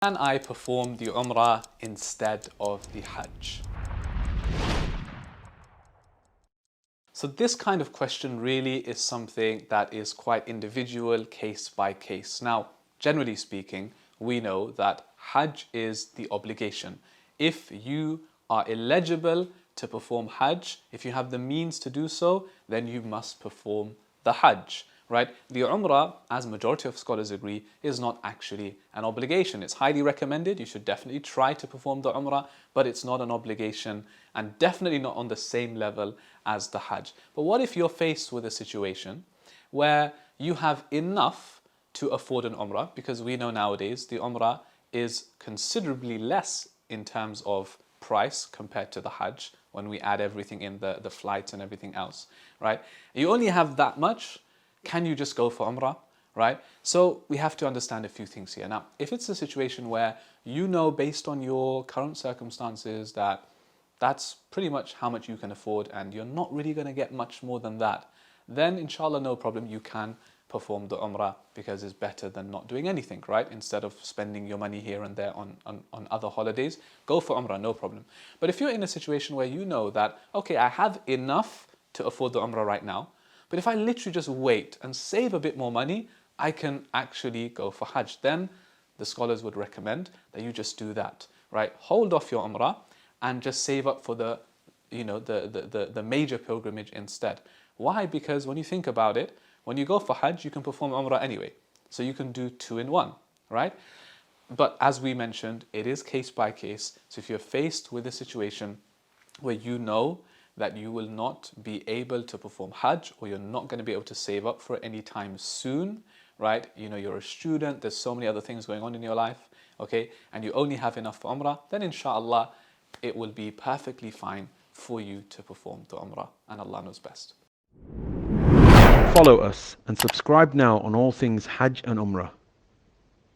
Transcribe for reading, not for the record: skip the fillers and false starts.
Can I perform the Umrah instead of the Hajj? So this kind of question really is something that is quite individual, case by case. Now, generally speaking, we know that Hajj is the obligation. If you are eligible to perform Hajj, if you have the means to do so, then you must perform the Hajj. Right? The Umrah, as majority of scholars agree, is not actually an obligation. It's highly recommended. You should definitely try to perform the Umrah, but it's not an obligation and definitely not on the same level as the Hajj. But what if you're faced with a situation where you have enough to afford an Umrah? Because we know nowadays the Umrah is considerably less in terms of price compared to the Hajj when we add everything in, the flights and everything else, right? You only have that much. Can you just go for Umrah, right? So we have to understand a few things here. Now, if it's a situation where you know based on your current circumstances that that's pretty much how much you can afford and you're not really going to get much more than that, then inshallah, no problem, you can perform the Umrah because it's better than not doing anything, right? Instead of spending your money here and there on other holidays, go for Umrah, no problem. But if you're in a situation where you know that, okay, I have enough to afford the Umrah right now, but if I literally just wait and save a bit more money, I can actually go for Hajj. Then the scholars would recommend that you just do that, right? Hold off your Umrah and just save up for the major pilgrimage instead. Why? Because when you think about it, when you go for Hajj, you can perform Umrah anyway. So you can do two in one, right? But as we mentioned, it is case by case. So if you're faced with a situation where you know that you will not be able to perform Hajj or you're not going to be able to save up for it anytime soon, right? You know, you're a student, there's so many other things going on in your life, okay? And you only have enough for Umrah, then inshallah, it will be perfectly fine for you to perform the Umrah, and Allah knows best. Follow us and subscribe now on all things Hajj and Umrah.